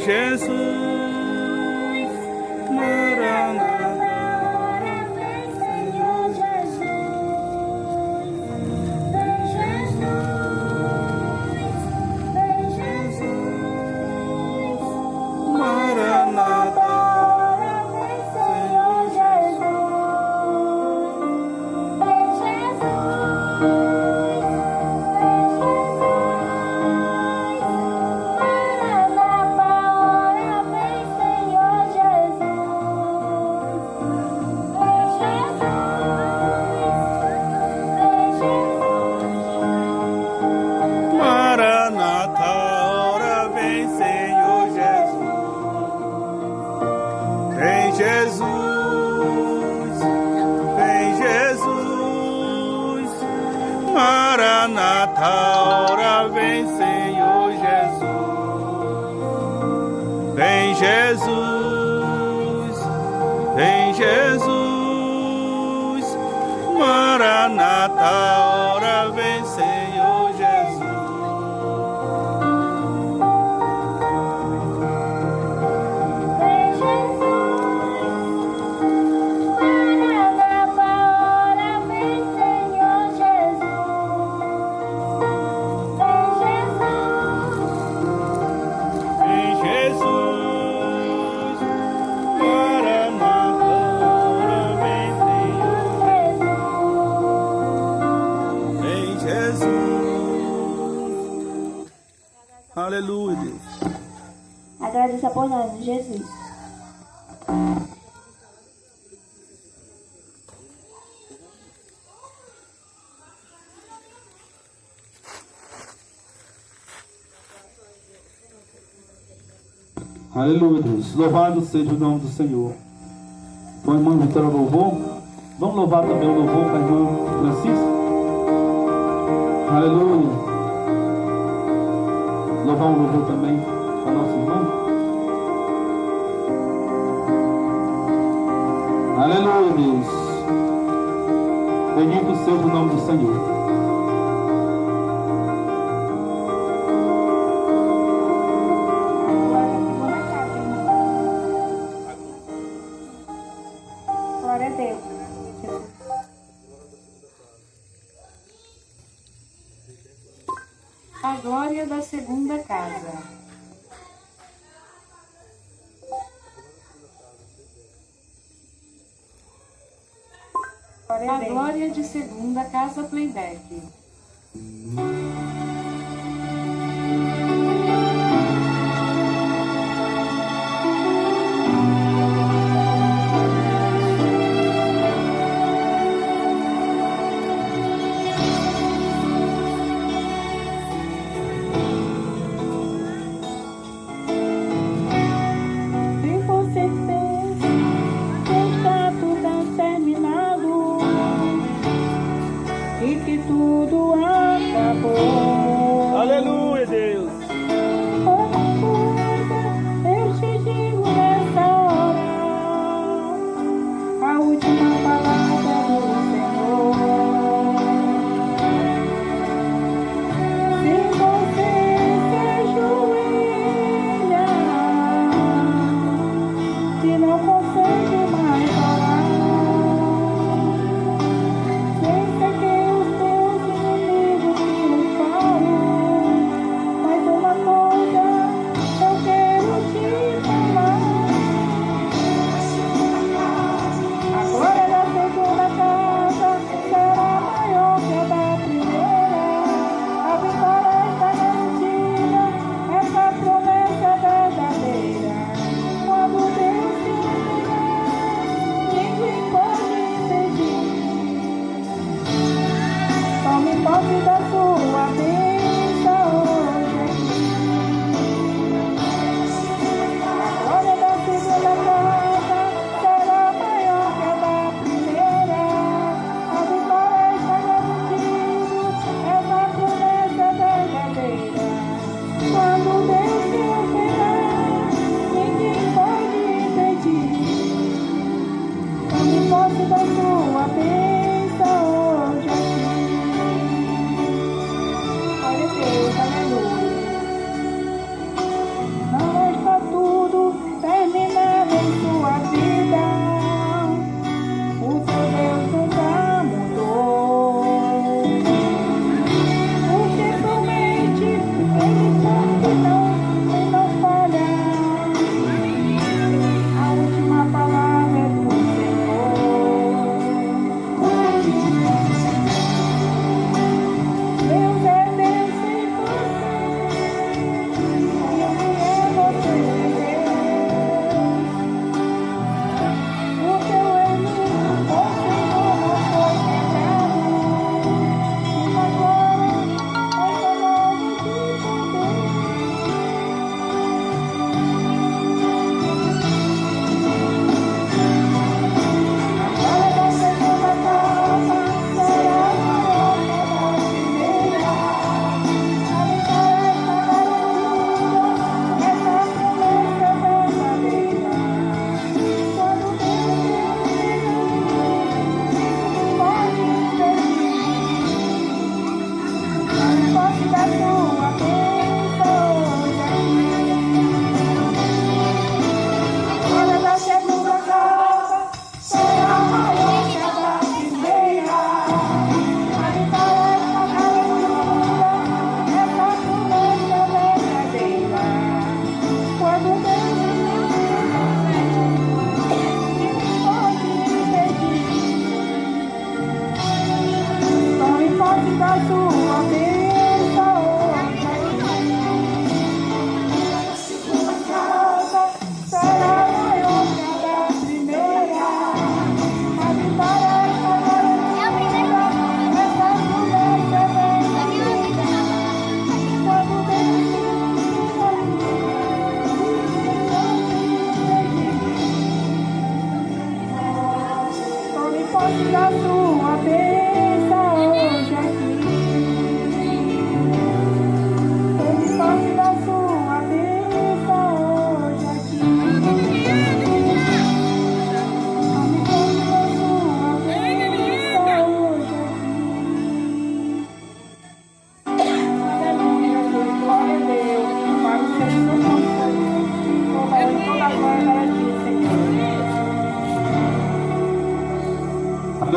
Jesus, Maranata, Senhor Jesus, Maranata, Senhor Maranata, ora vem, Senhor Jesus. Vem Jesus, vem Jesus. Maranata, ora vem, Senhor Jesus. Vem Jesus, vem Jesus. Maranata, ora vem, Senhor Jesus. Aleluia, Deus. Agradeça por nós, Jesus. Aleluia, Deus. Louvado seja o nome do Senhor. Com a irmã Vitória louvou. Vamos louvar também o louvor com a irmã Francisca. Aleluia. Louvar o louvor também com a nossa irmã. Aleluia, Deus. Bendito seja o nome do Senhor. Glória a Deus. A glória da segunda casa. A glória de segunda casa playback. E que tudo acabou.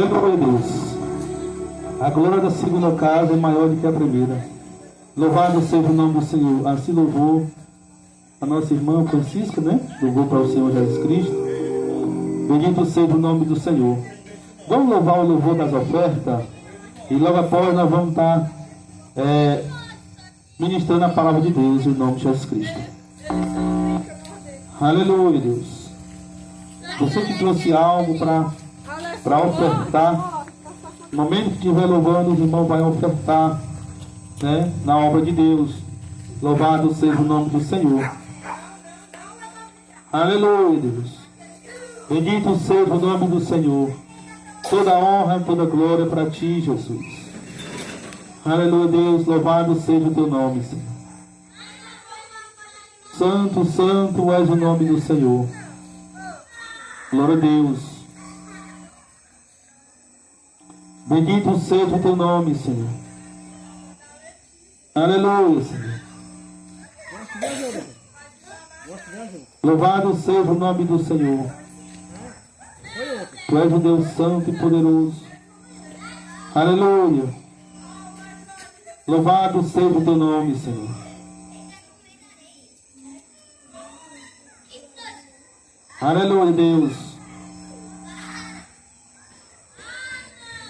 Aleluia, Deus. A glória da segunda casa é maior do que a primeira. Louvado seja o nome do Senhor. Assim louvou a nossa irmã Francisca, né? Louvou para o Senhor Jesus Cristo. Bendito seja o nome do Senhor. Vamos louvar o louvor das ofertas. E logo após nós vamos estar ministrando a palavra de Deus em nome de Jesus Cristo. Aleluia, Deus. Você que trouxe algo para ofertar, no momento que estiver louvando, os irmãos vão ofertar, né, na obra de Deus. Louvado seja o nome do Senhor. Aleluia, Deus. Bendito seja o nome do Senhor. Toda honra e toda glória para ti, Jesus. Aleluia, Deus. Louvado seja o teu nome, Senhor. Santo, santo és o nome do Senhor. Glória a Deus. Bendito seja o teu nome, Senhor. Aleluia, Senhor. Louvado seja o nome do Senhor. Tu és o Deus santo e poderoso. Aleluia. Louvado seja o teu nome, Senhor. Aleluia, Deus.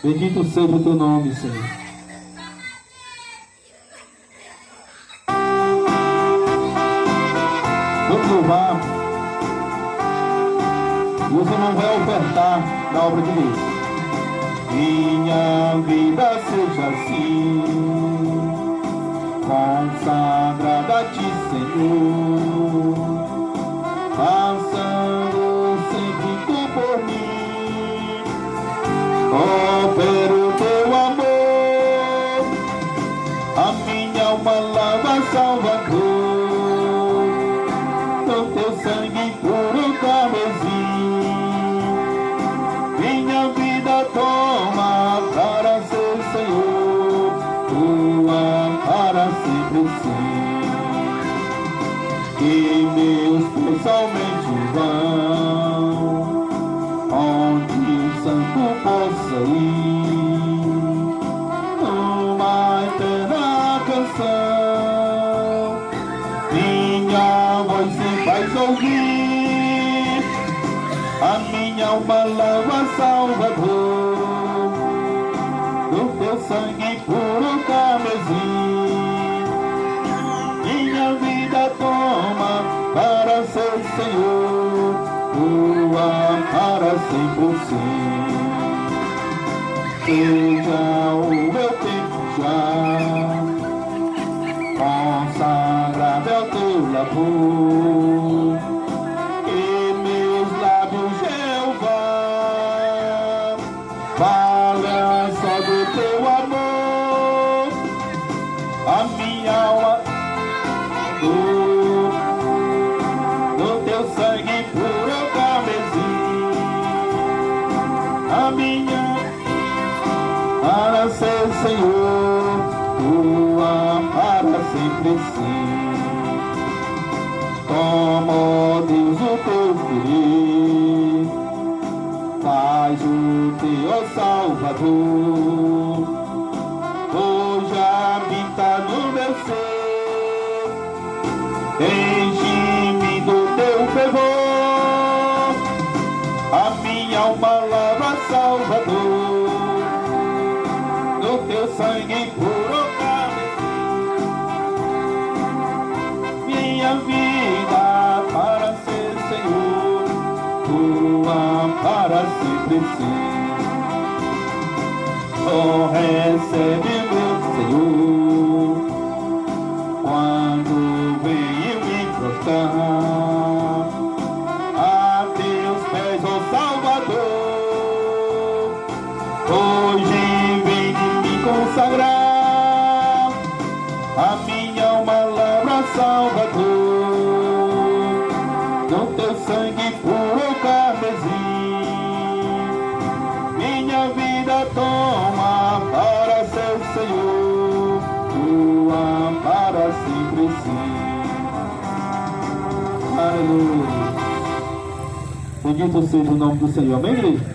Bendito seja o teu nome, Senhor. Vamos louvar. E os irmãos vão ofertar na obra de Deus. Minha vida seja assim, consagrada a ti, Senhor, passando sempre tu por mim. Opera o teu amor, a minha alma lava, Salvador, com teu sangue puro carmesim. Minha vida toma para ser Senhor, tua para sempre sim. Que meus pés somente vão onde o santo possa ir, numa eterna canção. Minha voz se faz ouvir, a minha alma lava, Salvador, do teu sangue puro carmesim. Minha vida toma para ser Senhor, tua para sempre sim. Seja o meu tempo já consagrado ao teu labor, e meus lábios, Jeová, fala só do teu amor. A minha alma do teu sangue puro carmesim. A minha para ser Senhor, tua para sempre sim. Toma, ó Deus, o teu querer, faz o teu Salvador, hoje habita no meu ser, enche-me do teu fervor. A minha alma lava, Salvador, no teu sangue puro carmesim. Minha vida para ser Senhor, tua para sempre sim. Oh, recebe meu Senhor, quando venho me prostrar a teus pés, ó Salvador. Hoje vem de me consagrar, a minha alma lava, Salvador, no teu sangue puro carmesim. Minha vida toma para ser Senhor, tua para sempre sim. Aleluia. Bendito seja o nome do Senhor. Amém, igreja?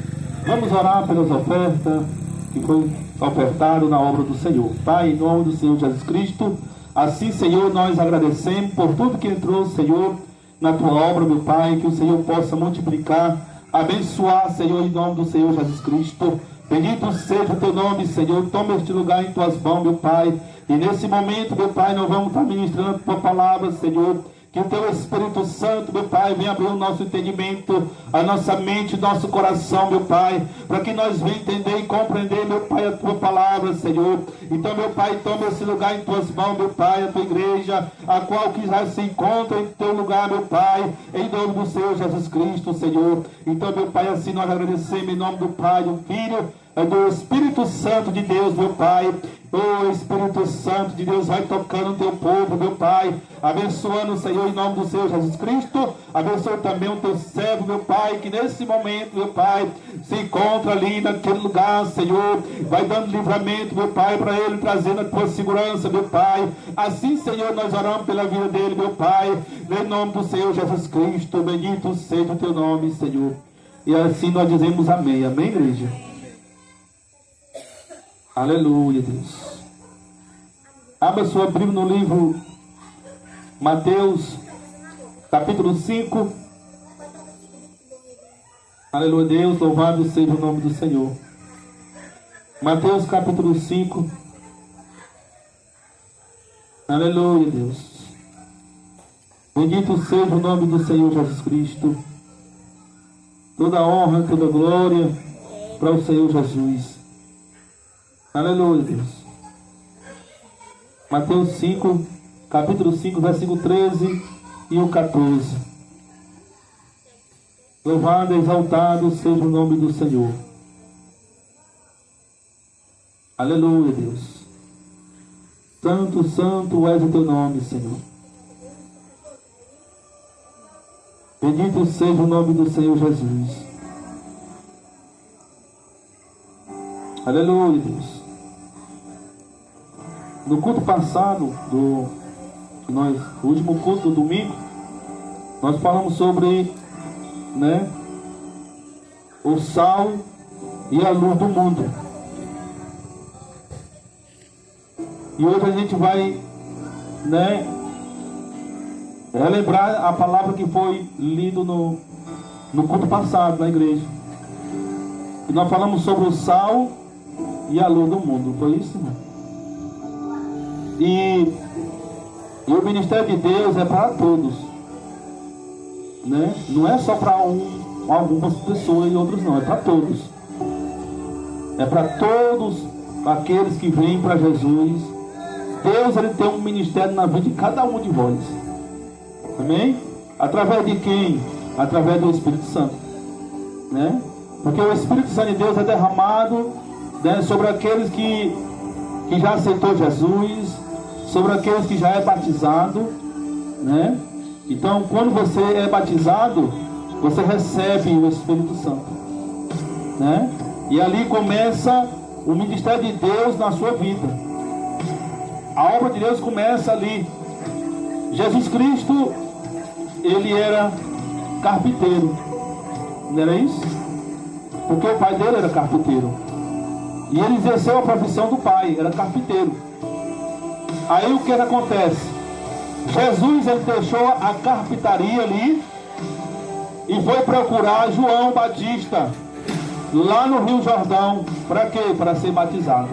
Vamos orar pelas ofertas que foi ofertado na obra do Senhor. Pai, em nome do Senhor Jesus Cristo, assim, Senhor, nós agradecemos por tudo que entrou, Senhor, na tua obra, meu Pai, que o Senhor possa multiplicar, abençoar, Senhor, em nome do Senhor Jesus Cristo. Bendito seja o teu nome, Senhor. Toma este lugar em tuas mãos, meu Pai. E nesse momento, meu Pai, nós vamos estar ministrando a tua palavra, Senhor. Que o teu Espírito Santo, meu Pai, venha abrir o nosso entendimento, a nossa mente, o nosso coração, meu Pai, para que nós venhamos entender e compreender, meu Pai, a tua palavra, Senhor. Então, meu Pai, toma esse lugar em tuas mãos, meu Pai, a tua igreja, a qual que já se encontra em teu lugar, meu Pai, em nome do Senhor Jesus Cristo, Senhor. Então, meu Pai, assim nós agradecemos em nome do Pai, do Filho, do Espírito Santo de Deus, meu Pai. O Espírito Santo de Deus vai tocando o teu povo, meu Pai, abençoando, Senhor, em nome do Senhor Jesus Cristo. Abençoa também o teu servo, meu Pai, que nesse momento, meu Pai, se encontra ali naquele lugar, Senhor. Vai dando livramento, meu Pai, para ele, trazendo a tua segurança, meu Pai. Assim, Senhor, nós oramos pela vida dele, meu Pai, em nome do Senhor Jesus Cristo. Bendito seja o teu nome, Senhor. E assim nós dizemos amém. Amém, igreja? Aleluia, Deus. Abra sua Bíblia no livro Mateus, capítulo 5. Aleluia, Deus. Louvado seja o nome do Senhor. Mateus, capítulo 5. Aleluia, Deus. Bendito seja o nome do Senhor Jesus Cristo. Toda honra, toda glória para o Senhor Jesus. Aleluia, Deus. Mateus 5, capítulo 5, versículo 13 e o 14. Louvado e exaltado seja o nome do Senhor. Aleluia, Deus. Santo, santo és o teu nome, Senhor. Bendito seja o nome do Senhor Jesus. Aleluia, Deus. No culto passado, o último culto do domingo, nós falamos sobre, o sal e a luz do mundo. E hoje a gente vai, relembrar a palavra que foi lido no culto passado na igreja. E nós falamos sobre o sal e a luz do mundo. Foi isso, irmão? E o ministério de Deus é para todos, não é só para algumas pessoas e outros não, é para todos. É para todos aqueles que vêm para Jesus. Deus, ele tem um ministério na vida de cada um de vós. Amém? Através de quem? Através do Espírito Santo, porque o Espírito Santo de Deus é derramado, sobre aqueles que já aceitou Jesus, sobre aqueles que já é batizado, Então, quando você é batizado, você recebe o Espírito Santo, E ali começa o ministério de Deus na sua vida. A obra de Deus começa ali. Jesus Cristo, ele era carpinteiro, não era isso? Porque o pai dele era carpinteiro. E ele exerceu a profissão do pai, era carpinteiro. Aí o que acontece? Jesus, ele deixou a carpintaria ali e foi procurar João Batista lá no Rio Jordão. Para quê? Para ser batizado.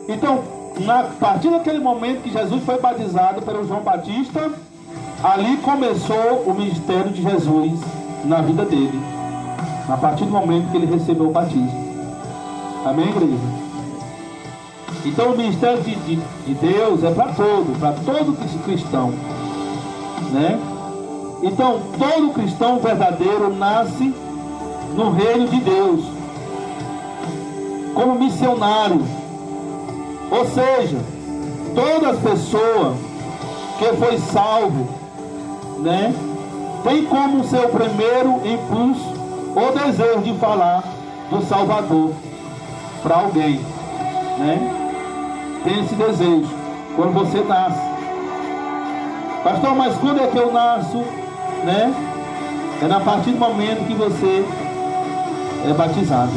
Então, a partir daquele momento que Jesus foi batizado pelo João Batista, ali começou o ministério de Jesus na vida dele, a partir do momento que ele recebeu o batismo. Amém, igreja? Então o ministério de Deus é para todo cristão, Então todo cristão verdadeiro nasce no reino de Deus como missionário. Ou seja, toda pessoa que foi salvo, tem como seu primeiro impulso o desejo de falar do Salvador para alguém, Tem esse desejo quando você nasce. Pastor, mas quando é que eu nasço? É a partir do momento que você é batizado.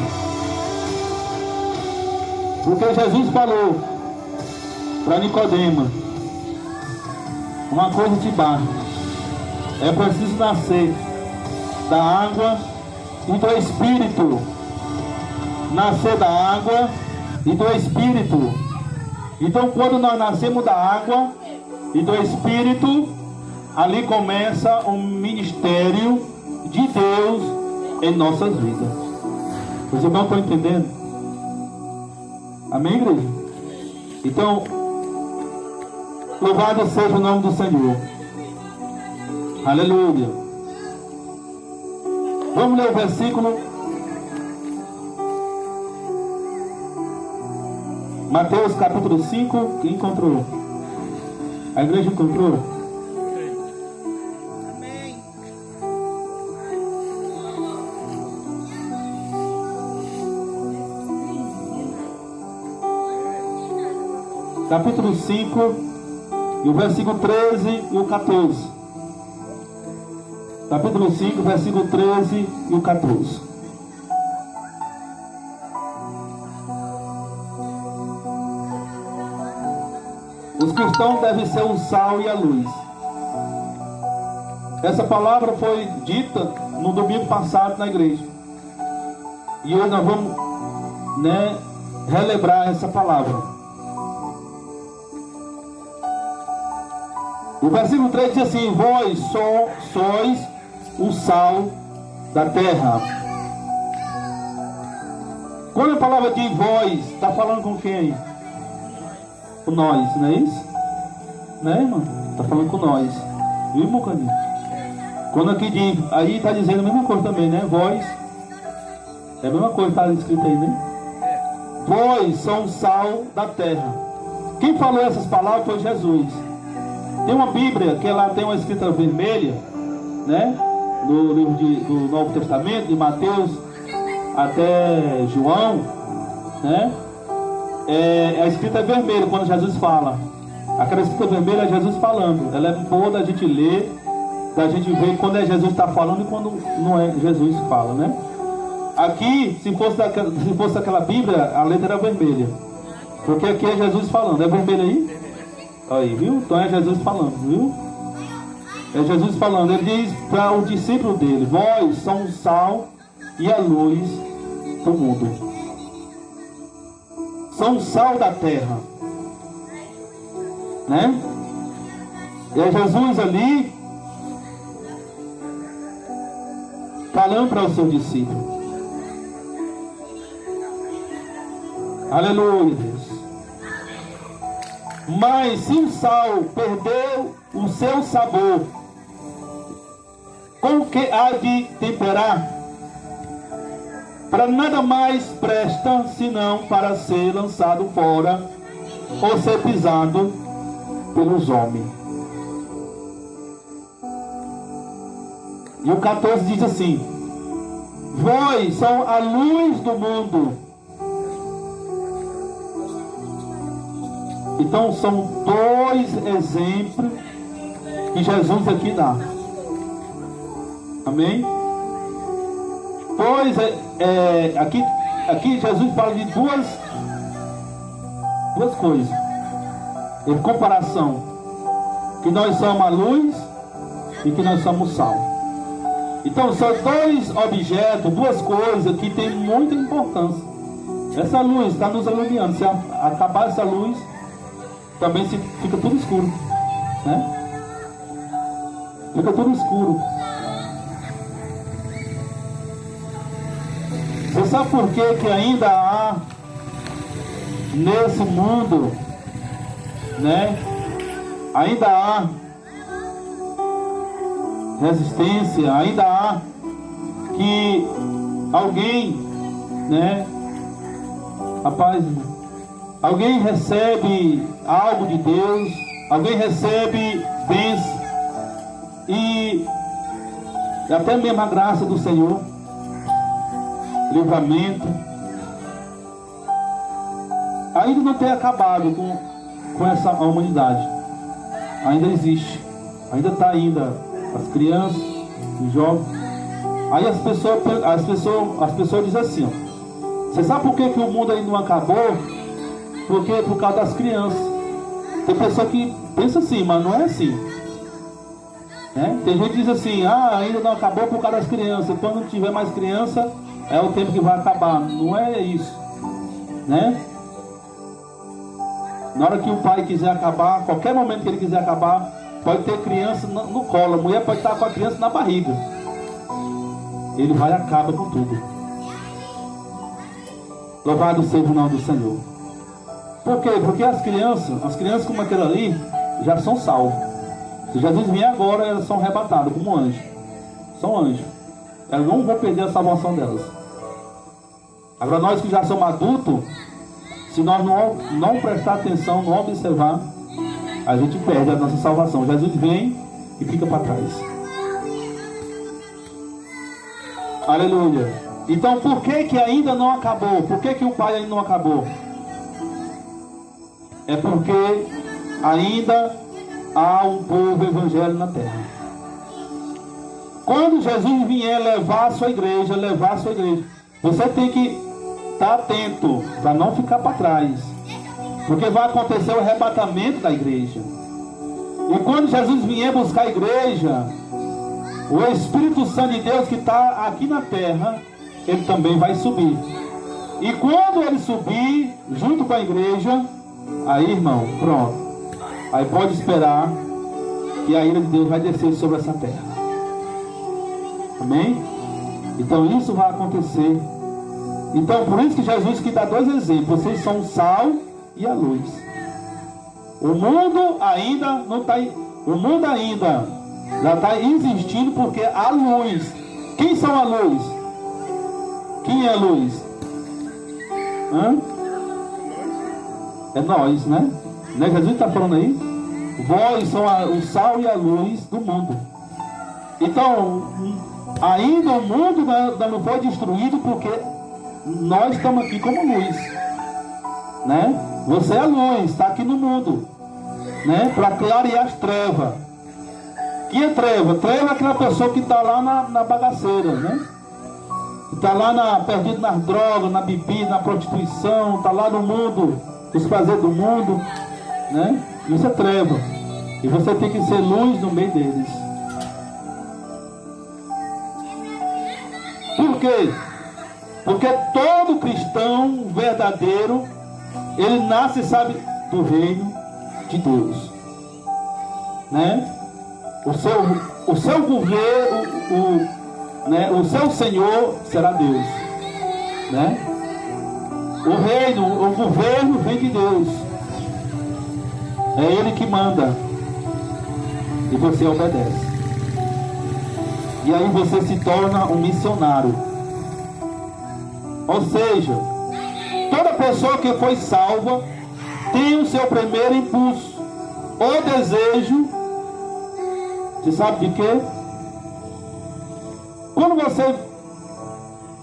Porque Jesus falou para Nicodemo, uma coisa te basta, é preciso nascer da água e do Espírito. Nascer da água e do Espírito. Então quando nós nascemos da água e do Espírito, ali começa o ministério de Deus em nossas vidas. Os irmãos estão entendendo? Amém, igreja? Então, louvado seja o nome do Senhor. Aleluia. Vamos ler o versículo. Mateus capítulo 5. Quem encontrou? A igreja encontrou? Amém. Capítulo 5, e o versículo 13 e o 14. Capítulo 5, versículo 13 e o 14. Os cristãos devem ser o sal e a luz. Essa palavra foi dita no domingo passado na igreja. E hoje nós vamos, relembrar essa palavra. O versículo 3 diz assim: vós sois o sal da terra. Quando a palavra diz vós, está falando com quem? Com nós, não é isso? Né, irmão? Está falando com nós. Viu, irmão Caninho? Quando aqui diz, aí está dizendo a mesma coisa também, né? Vós. É a mesma coisa que está escrito aí, né? Vós são o sal da terra. Quem falou essas palavras foi Jesus. Tem uma Bíblia que ela tem uma escrita vermelha, né? No livro do Novo Testamento, de Mateus até João, né? A escrita é vermelha quando Jesus fala. Aquela escrita vermelha é Jesus falando. Ela é boa da gente ler, da gente ver quando é Jesus está falando e quando não é Jesus que fala, né? Aqui, se fosse aquela Bíblia, a letra era vermelha. Porque aqui é Jesus falando. É vermelho aí? Aí, viu? Então é Jesus falando, viu? É Jesus falando. Ele diz para o discípulo dele: vós são o sal e a luz do mundo. São o sal da terra, né? E é Jesus ali falando para os seus discípulos. Aleluia, Deus. Mas se o sal perdeu o seu sabor, com que há de temperar? Para nada mais presta, senão para ser lançado fora ou ser pisado pelos homens. E o 14 diz assim: vós são a luz do mundo. Então são dois exemplos que Jesus aqui dá. Amém? Pois aqui Jesus fala de duas coisas em comparação: que nós somos a luz e que nós somos o sal. Então são dois objetos, duas coisas que têm muita importância. Essa luz está nos iluminando. Se acabar essa luz, também fica tudo escuro, né? Fica tudo escuro. Você sabe por que ainda há nesse mundo, né? Ainda há resistência, ainda há que alguém, né? Rapaz, alguém recebe algo de Deus, alguém recebe bênção e até mesmo a graça do Senhor, livramento, ainda não tem acabado com essa humanidade. Ainda existe, ainda está ainda as crianças, os jovens, Aí as pessoas dizem assim, ó, você sabe por que o mundo ainda não acabou? Porque por causa das crianças. Tem pessoa que pensa assim, mas não é assim. Né? Tem gente que diz assim, ainda não acabou por causa das crianças. Quando não tiver mais criança, é o tempo que vai acabar. Não é isso. Né? Na hora que o pai quiser acabar, qualquer momento que ele quiser acabar, pode ter criança no colo. A mulher pode estar com a criança na barriga. Ele vai e acaba com tudo. Louvado seja o nome do Senhor. Por quê? Porque as crianças como aquela ali, já são salvas. Se Jesus vier agora, elas são arrebatadas como anjos. São anjos. Elas não vão perder a salvação delas. Agora nós que já somos adultos, se nós não prestar atenção, não observar, a gente perde a nossa salvação. Jesus vem e fica para trás. Aleluia. Então por que ainda não acabou? Por que o Pai ainda não acabou? É porque ainda há um povo evangélico na terra. Quando Jesus vier levar a sua igreja, você tem que estar atento para não ficar para trás, porque vai acontecer o arrebatamento da igreja. E quando Jesus vier buscar a igreja, o Espírito Santo de Deus que está aqui na terra, ele também vai subir. E quando ele subir junto com a igreja, aí, irmão, pronto, aí pode esperar que a ira de Deus vai descer sobre essa terra. Amém? Então isso vai acontecer. Então por isso que Jesus que dá dois exemplos: vocês são o sal e a luz. O mundo ainda não está, o mundo ainda já está existindo porque há luz. Quem são a luz? Quem é a luz? É nós, né? Né? Jesus está falando aí. Vós são o sal e a luz do mundo. Então ainda o mundo não foi destruído porque nós estamos aqui como luz, né? Você é a luz, está aqui no mundo, né? Para clarear as trevas. Que é treva? Treva é aquela pessoa que está lá na bagaceira, né? Está lá perdido nas drogas, na bebida, na prostituição, está lá no mundo, os prazeres do mundo, né? Isso é treva. E você tem que ser luz no meio deles. Por quê? Porque todo cristão verdadeiro, ele nasce, sabe, do reino de Deus, né? O seu governo, né? O seu Senhor será Deus, né? O governo vem de Deus. É Ele que manda e você obedece. E aí você se torna um missionário. Ou seja, toda pessoa que foi salva tem o seu primeiro impulso, ou desejo. Você sabe de quê?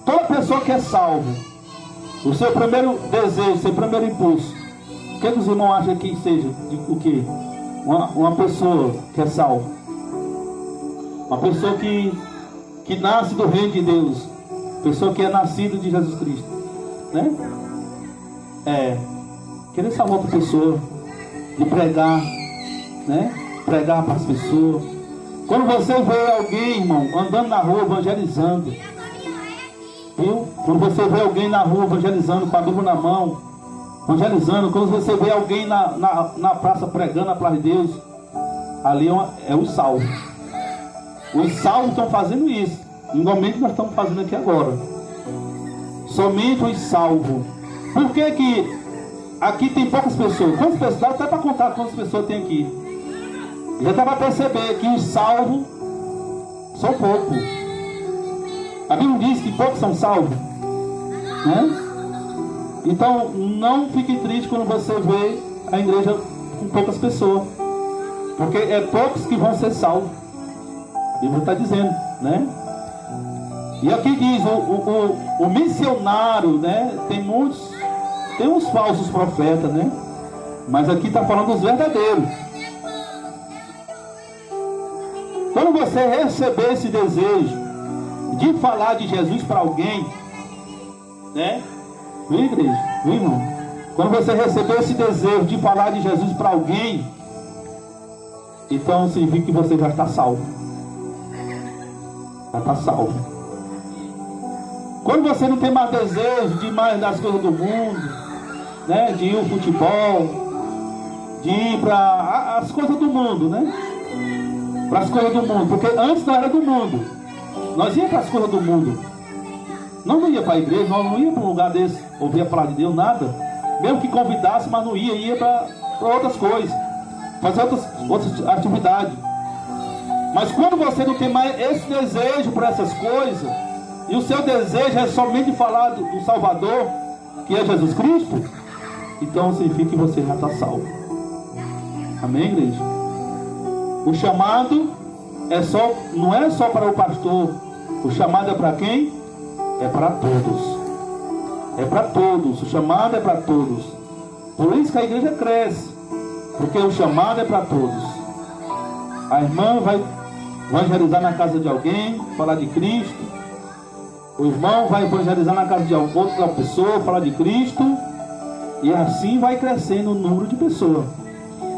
Toda pessoa que é salva, o seu primeiro desejo, o seu primeiro impulso, o que os irmãos acham que seja? O quê? Uma pessoa que é salva, uma pessoa que nasce do reino de Deus, pessoa que é nascida de Jesus Cristo, né? Querer salvar outra pessoa, de pregar, né? Pregar para as pessoas. Quando você vê alguém, irmão, andando na rua evangelizando, viu? Quando você vê alguém na rua evangelizando com a Bíblia na mão, evangelizando, quando você vê alguém na praça pregando a palavra de Deus, ali é os salvos. Os salvos estão fazendo isso, igualmente nós estamos fazendo aqui agora. Somente os salvos. Por que aqui tem poucas pessoas? Quantas pessoas? Dá até para contar quantas pessoas tem aqui. Já dá para perceber que os salvos são poucos. A Bíblia diz que poucos são salvos, né? Então não fique triste quando você vê a igreja com poucas pessoas, porque é poucos que vão ser salvos. A Bíblia está dizendo, né? E aqui diz o missionário, né? Tem uns falsos profetas, né? Mas aqui está falando dos verdadeiros. Quando você receber esse desejo de falar de Jesus para alguém, né? Viu, igreja? Viu, irmão? Quando você recebeu esse desejo de falar de Jesus para alguém, então significa que você já está salvo. Já está salvo. Quando você não tem mais desejo de mais das coisas do mundo, né? De ir ao futebol, de ir para as coisas do mundo, né? Para as coisas do mundo, porque antes não era do mundo. Nós íamos para as coisas do mundo. Não ia para a igreja, nós não ia para um lugar desse, ouvir a palavra de Deus, nada. Mesmo que convidasse, mas não ia para outras coisas, fazer outras atividades. Mas quando você não tem mais esse desejo para essas coisas, e o seu desejo é somente falar do Salvador, que é Jesus Cristo, então significa que você já está salvo. Amém, igreja? O chamado não é só para o pastor. O chamado é para quem? É para todos. É para todos. O chamado é para todos. Por isso que a igreja cresce, porque o chamado é para todos. A irmã vai evangelizar na casa de alguém, falar de Cristo. O irmão vai evangelizar na casa de outra pessoa, falar de Cristo. E assim vai crescendo o número de pessoas.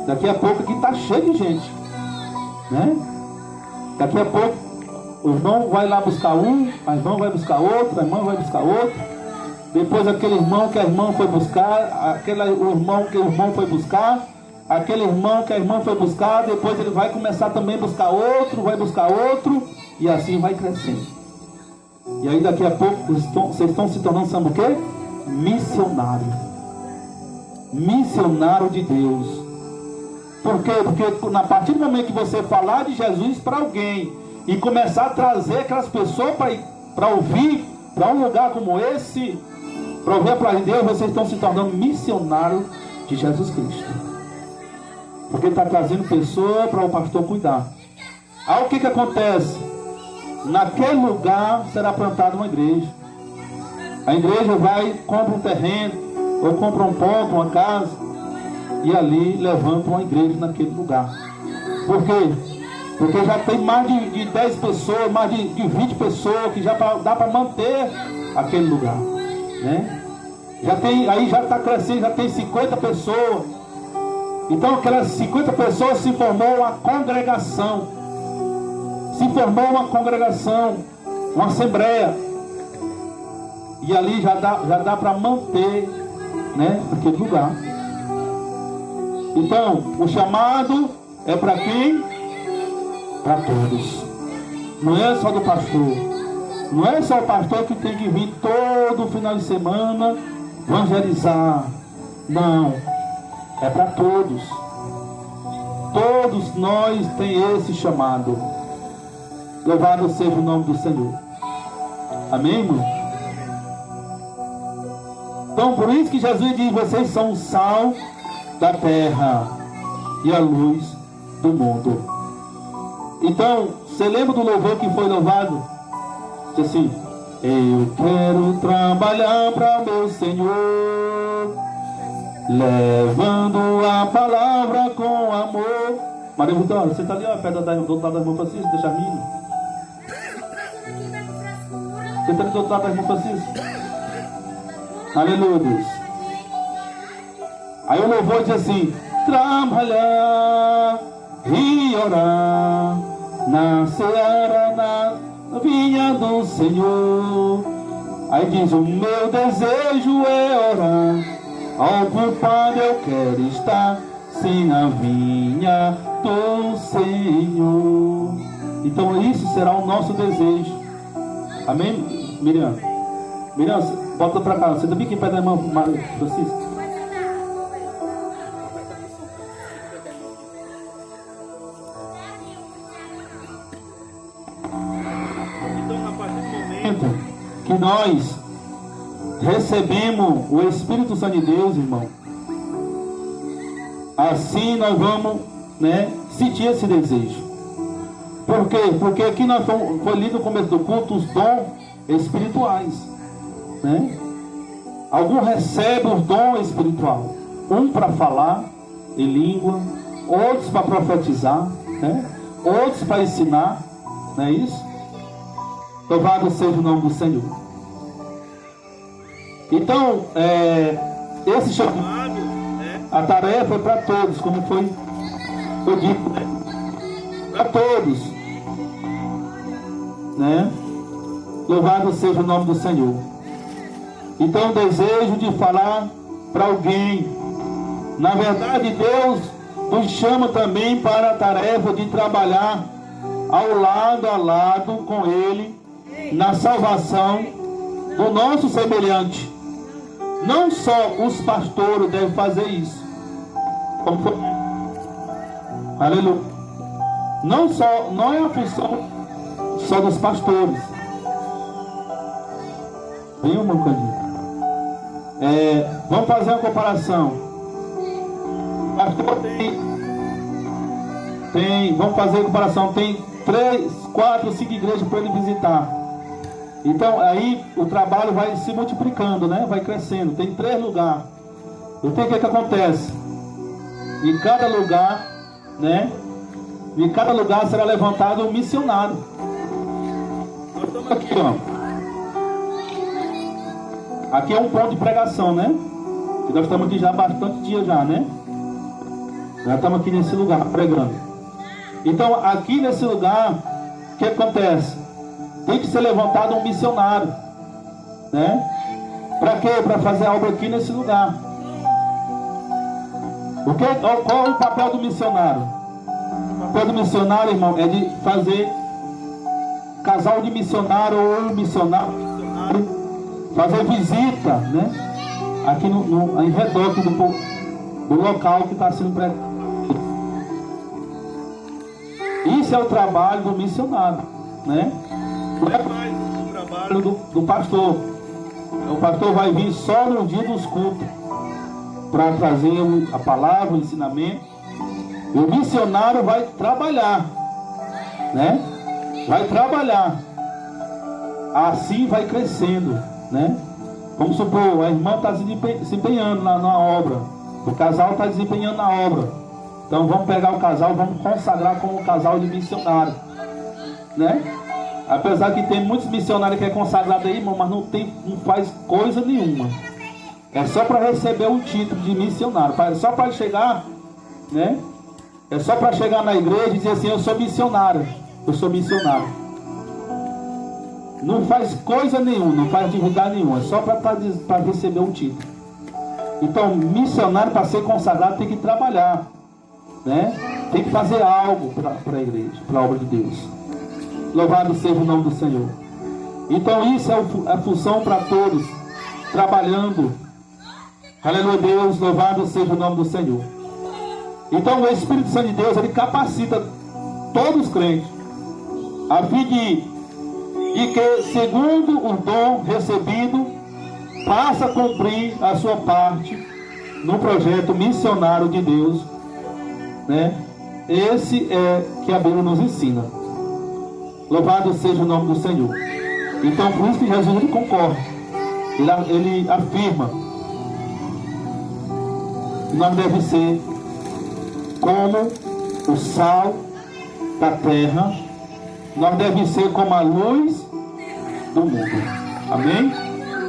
Daqui a pouco aqui está cheio de gente, né? Daqui a pouco o irmão vai lá buscar um, a irmã vai buscar outro, a irmã vai buscar outro. Depois aquele irmão que a irmã foi buscar, o irmão que o irmão foi buscar, aquele irmão que a irmã foi buscar, depois ele vai começar também a buscar outro, vai buscar outro, e assim vai crescendo. E aí daqui a pouco vocês estão se tornando, sabe o quê? Missionário. Missionário de Deus. Por quê? Porque a partir do momento que você falar de Jesus para alguém e começar a trazer aquelas pessoas para ouvir, para um lugar como esse, para ouvir a palavra de Deus, vocês estão se tornando missionários de Jesus Cristo. Porque está trazendo pessoas para o pastor cuidar. Aí o que acontece? Naquele lugar será plantada uma igreja. A igreja vai, compra um terreno, ou compra um ponto, uma casa, e ali levanta uma igreja naquele lugar. Por quê? Porque já tem mais de 10 pessoas, mais de 20 pessoas, que já dá para manter aquele lugar, né? Aí já está crescendo, já tem 50 pessoas. Então aquelas 50 pessoas se formou uma congregação. Se formou uma congregação, uma assembleia. E ali já dá para manter, né, aquele lugar. Então, o chamado é para quem? Para todos. Não é só do pastor. Não é só o pastor que tem que vir todo final de semana evangelizar. Não. É para todos. Todos nós temos esse chamado. Louvado seja o nome do Senhor. Amém, irmão? Então, por isso que Jesus diz: vocês são o sal da terra e a luz do mundo. Então, você lembra do louvor que foi louvado? Diz assim: eu quero trabalhar para o meu Senhor, levando a palavra com amor. Maria Vitória, você está ali, ó, perto do outro lado da irmã Francisco, deixa a minha. Você está ali do outro lado da irmã Francisco. Aleluia. Aí o louvor diz assim: trabalhar e orar na seara, na vinha do Senhor. Aí diz: o meu desejo é orar, ocupado eu quero estar, sem a vinha do Senhor. Então isso será o nosso desejo. Amém, Miriam? Miriam, volta para cá. Você também que pede a irmã Francisco. Que nós recebemos o Espírito Santo de Deus, irmão, assim nós vamos, né, sentir esse desejo. Por quê? Porque aqui nós foi lido no começo do culto os dons espirituais, né? Alguns recebem os dons espirituais, um para falar em língua, outros para profetizar, né? Outros para ensinar, não é isso? Louvado seja o nome do Senhor. Então, esse chamado, a tarefa é para todos, como foi dito, né? Para todos, né? Louvado seja o nome do Senhor. Então, desejo de falar para alguém. Na verdade, Deus nos chama também para a tarefa de trabalhar ao lado a lado com Ele na salvação do nosso semelhante. Não só os pastores devem fazer isso. Como foi? Aleluia. Não é a função só dos pastores. Vem uma coisa. Vamos fazer uma comparação. O pastor vamos fazer a comparação. Tem 3, 4, 5 igrejas para ele visitar. Então aí o trabalho vai se multiplicando, né? Vai crescendo. Tem 3 lugares. Então o que acontece? Em cada lugar, né? Em cada lugar será levantado um missionário. Nós estamos aqui, ó. Aqui é um ponto de pregação, né? E nós estamos aqui já há bastante dias já, né? Já estamos aqui nesse lugar pregando. Então aqui nesse lugar, o que acontece? Tem que ser levantado um missionário, né? Para quê? Para fazer a obra aqui nesse lugar. Qual é o papel do missionário? O papel do missionário, irmão, é de fazer casal de missionário ou missionário, fazer visita, né? Aqui em redor aqui do local que está sendo pregado. Isso é o trabalho do missionário, né? Não é mais o trabalho do pastor. O pastor vai vir só no dia dos cultos para trazer a palavra, o ensinamento. E o missionário vai trabalhar, né? Vai trabalhar. Assim vai crescendo, né? Vamos supor, a irmã está se empenhando na obra. O casal está desempenhando na obra. Então vamos pegar o casal, vamos consagrar como um casal de missionário, né? Apesar que tem muitos missionários que é consagrado aí, irmão, mas não faz coisa nenhuma. É só para receber o título de missionário. É só para chegar, né? É só para chegar na igreja e dizer assim, eu sou missionário. Eu sou missionário. Não faz coisa nenhuma, não faz atividade nenhuma. É só para receber o título. Então, missionário, para ser consagrado, tem que trabalhar, né? Tem que fazer algo para a igreja, para a obra de Deus. Louvado seja o nome do Senhor. Então isso é a função para todos, trabalhando. Aleluia, Deus, louvado seja o nome do Senhor. Então o Espírito Santo de Deus, ele capacita todos os crentes, a fim de que, segundo o dom recebido, faça cumprir a sua parte no projeto missionário de Deus, né? Esse é que a Bíblia nos ensina. Louvado seja o nome do Senhor. Então por isso que Jesus ele concorda. Ele afirma que nós devemos ser como o sal da terra. Nós devemos ser como a luz do mundo. Amém?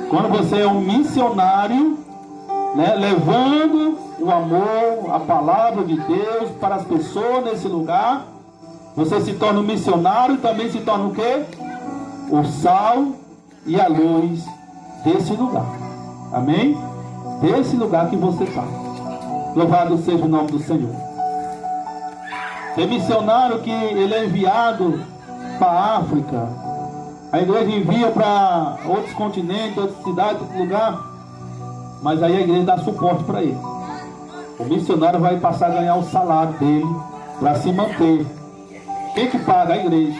Quando você é um missionário, né, levando o amor, a palavra de Deus para as pessoas nesse lugar, você se torna um missionário e também se torna o quê? O sal e a luz desse lugar. Amém? Desse lugar que você está. Louvado seja o nome do Senhor. Tem missionário que ele é enviado para a África. A igreja envia para outros continentes, outras cidades, outro lugar. Mas aí a igreja dá suporte para ele. O missionário vai passar a ganhar o salário dele para se manter. Quem que paga? A igreja.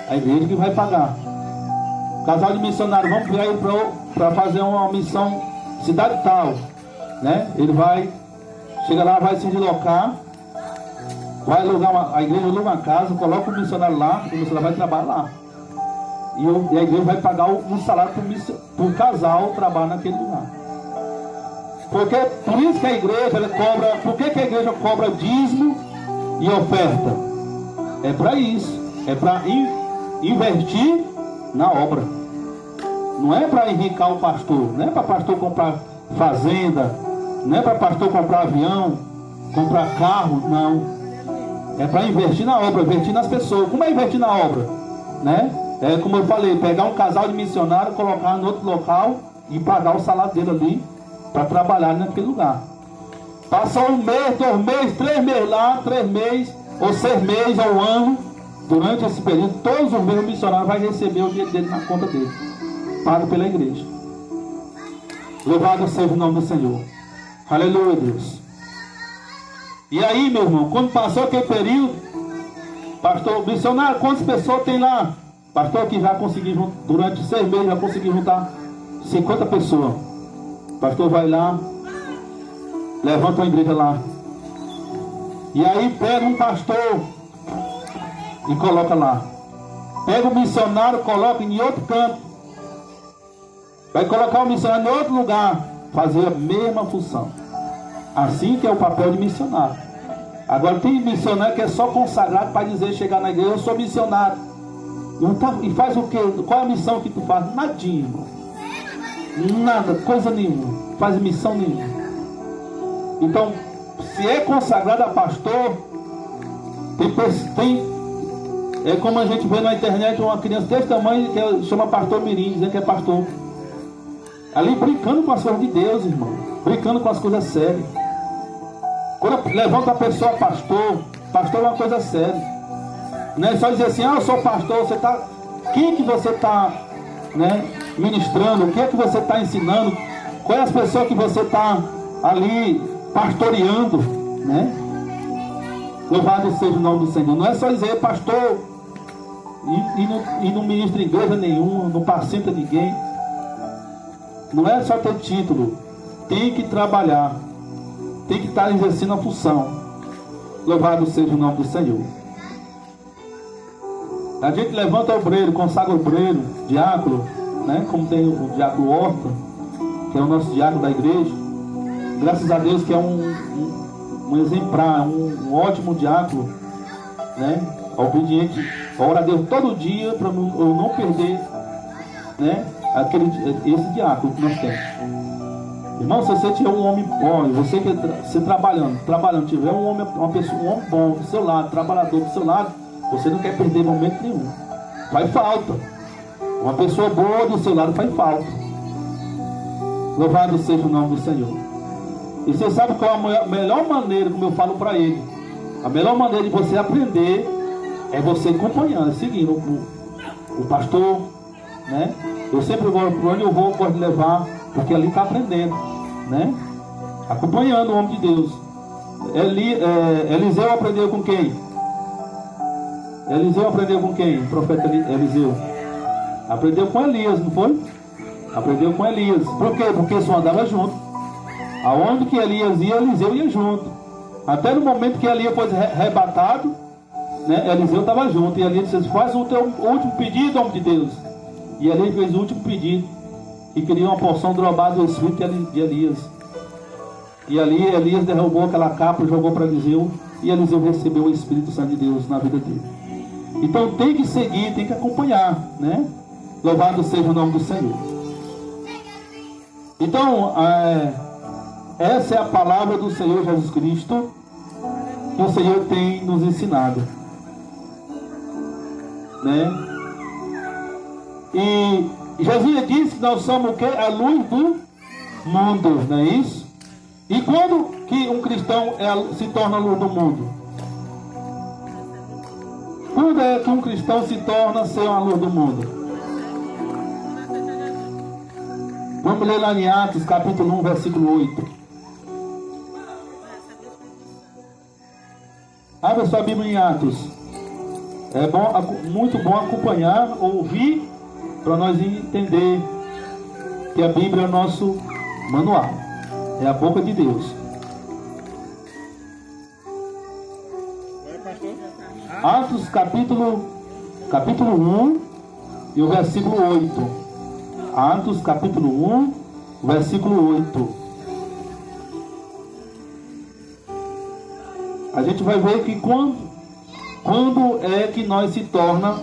A igreja que vai pagar. Casal de missionário, vamos pegar ele para fazer uma missão cidade tal, né? Ele vai, chega lá, vai se deslocar, vai alugar a igreja aluga uma casa, coloca o missionário lá, o missionário vai trabalhar lá. E a igreja vai pagar um salário para o casal trabalhar naquele lugar. Por isso que a igreja ela cobra. Por que a igreja cobra dízimo e oferta? É para isso. É para investir na obra. Não é para enricar o pastor, não é para pastor comprar fazenda, não é para pastor comprar avião, comprar carro, não. É para investir na obra, investir nas pessoas. Como é investir na obra? Né? É como eu falei, pegar um casal de missionários, colocar em outro local e pagar o salário dele ali para trabalhar naquele lugar. Passar 1 mês, 2 meses, 3 meses lá, 3 meses, ou 6 meses, ou 1 ano. Durante esse período, todos os meses o missionário vai receber o dinheiro dele na conta dele, pago pela igreja. Louvado seja o nome do Senhor. Aleluia, Deus. E aí, meu irmão, quando passou aquele período, pastor, missionário, quantas pessoas tem lá? Pastor, que já conseguiu, durante 6 meses, já conseguiu juntar 50 pessoas. Pastor vai lá, levanta uma igreja lá. E aí pega um pastor e coloca lá. Pega o missionário, coloca em outro canto. Vai colocar o missionário em outro lugar, fazer a mesma função. Assim que é o papel de missionário. Agora tem missionário que é só consagrado para dizer, chegar na igreja, eu sou missionário. E faz o quê? Qual é a missão que tu faz? Nadinha, irmão. Nada, coisa nenhuma. Faz missão nenhuma. Então, se é consagrado a pastor, é como a gente vê na internet uma criança desse tamanho que chama pastor mirim, dizendo que é pastor. Ali brincando com as coisas de Deus, irmão. Brincando com as coisas sérias. Quando levanta a pessoa pastor, pastor é uma coisa séria. Não é só dizer assim, eu sou pastor, você tá. Quem que você está, né, ministrando? O que é que você está ensinando? Qual é as pessoas que você está ali pastoreando, né? Louvado seja o nome do Senhor. Não é só dizer pastor e não ministra em igreja nenhuma, não pacienta ninguém. Não é só ter título. Tem que trabalhar. Tem que estar exercendo a função. Louvado seja o nome do Senhor. A gente levanta o obreiro, consagra o obreiro, diácono, né? Como tem o diácono Horta, que é o nosso diácono da igreja. Graças a Deus que é um exemplar, um ótimo diácono, né? Obediente, ora a Deus todo dia para eu não perder, né? Esse diácono que nós temos. Irmão, se você tiver um homem bom, você que você trabalhando, tiver um homem bom do seu lado, trabalhador do seu lado, você não quer perder momento nenhum. Faz falta. Uma pessoa boa do seu lado faz falta. Louvado seja o nome do Senhor. E você sabe qual é a melhor maneira, como eu falo para ele, a melhor maneira de você aprender é você acompanhando, seguindo o pastor, né? Eu sempre vou, por onde eu vou, posso levar, porque ali está aprendendo, né? Acompanhando o homem de Deus. Eliseu aprendeu com quem? Eliseu aprendeu com quem? O profeta Eliseu. Aprendeu com Elias, não foi? Aprendeu com Elias. Por quê? Porque só andava junto. Aonde que Elias ia, Eliseu ia junto. Até no momento que Elias foi arrebatado, né, Eliseu estava junto. E Elias disse, faz o teu último pedido, homem de Deus. E Elias fez o último pedido. E queria uma porção drobada do espírito de Elias. E ali Elias derrubou aquela capa, jogou para Eliseu. E Eliseu recebeu o Espírito Santo de Deus na vida dele. Então tem que seguir, tem que acompanhar, né? Louvado seja o nome do Senhor. Então, essa é a palavra do Senhor Jesus Cristo que o Senhor tem nos ensinado, né? E Jesus disse que nós somos o quê? A luz do mundo, não é isso? E quando que um cristão se torna a luz do mundo? Quando é que um cristão se torna ser uma luz do mundo? Vamos ler lá em Atos, capítulo 1, versículo 8. Abra sua Bíblia em Atos. É bom, muito bom acompanhar, ouvir, para nós entender que a Bíblia é o nosso manual. É a boca de Deus. Atos capítulo 1 e o versículo 8. Atos capítulo 1, versículo 8. A gente vai ver que quando é que nós se torna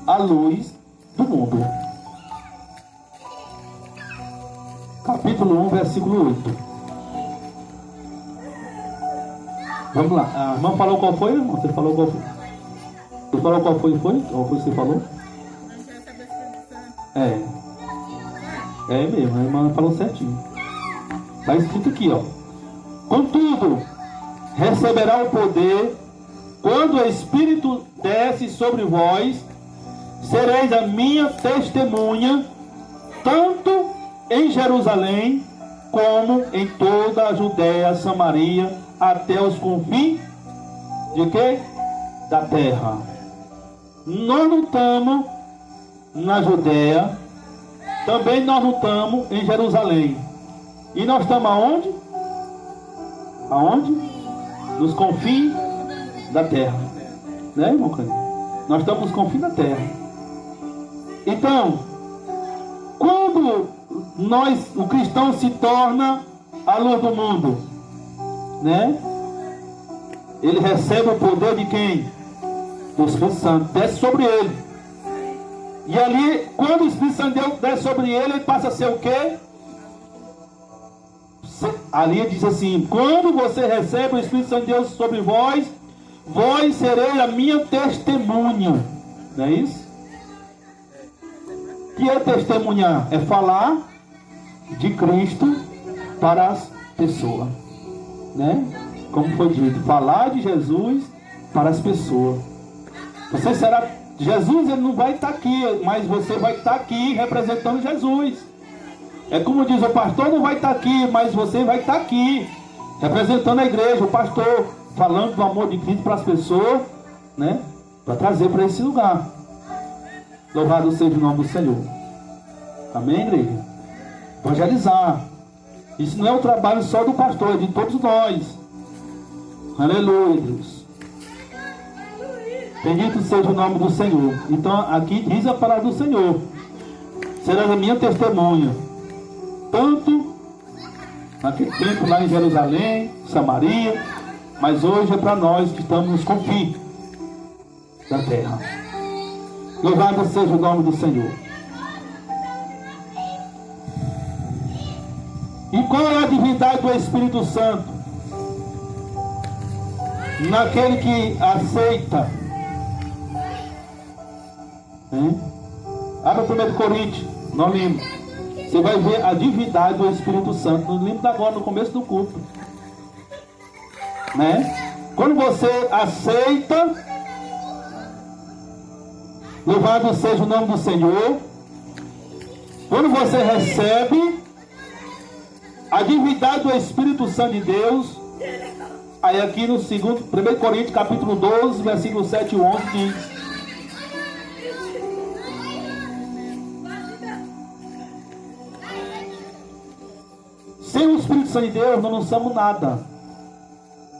a luz do mundo. Capítulo 1, versículo 8. Vamos lá. A irmã falou qual foi, irmão? Você falou qual foi? Você falou qual foi? Qual foi que você falou? É mesmo, a irmã falou certinho. Está escrito aqui, ó. Contudo, receberá o poder quando o Espírito desce sobre vós, sereis a minha testemunha, tanto em Jerusalém, como em toda a Judéia, Samaria, até os confins de quê? Da terra. Nós não estamos na Judéia, também nós não estamos em Jerusalém. E nós estamos aonde? Aonde? Nos confins da terra. Né, irmão Cândido? Nós estamos nos confins da terra. Então, quando o cristão se torna a luz do mundo, né? Ele recebe o poder de quem? Do Espírito Santo. Desce sobre ele. E ali, quando o Espírito Santo desce sobre ele, ele passa a ser o quê? Ali diz assim: quando você recebe o Espírito Santo de Deus sobre vós, vós sereis a minha testemunha. Não é isso? O que é testemunhar? É falar de Cristo para as pessoas, né? Como foi dito, falar de Jesus para as pessoas. Você será Jesus, ele não vai estar aqui, mas você vai estar aqui representando Jesus. É como diz o pastor, não vai estar aqui, mas você vai estar aqui representando a igreja, o pastor, falando do amor de Cristo para as pessoas, né? Para trazer para esse lugar. Louvado seja o nome do Senhor. Amém, igreja? Evangelizar. Isso não é o trabalho só do pastor, é de todos nós. Aleluia, Deus. Bendito seja o nome do Senhor. Então aqui diz a palavra do Senhor: serás a minha testemunha, tanto naquele tempo lá em Jerusalém, Samaria, mas hoje é para nós que estamos nos confins da terra. Louvado seja o nome do Senhor. E qual é a divindade do Espírito Santo? Naquele que aceita. Abra 1 Coríntios, não lembro. Você vai ver a divindade do Espírito Santo. Não lembro agora, no começo do culto, né? Quando você aceita, louvado seja o nome do Senhor. Quando você recebe a divindade do Espírito Santo de Deus, aí aqui no 1 Coríntios capítulo 12, versículo 7 e 11 diz: sem o Espírito Santo de Deus, nós não somos nada.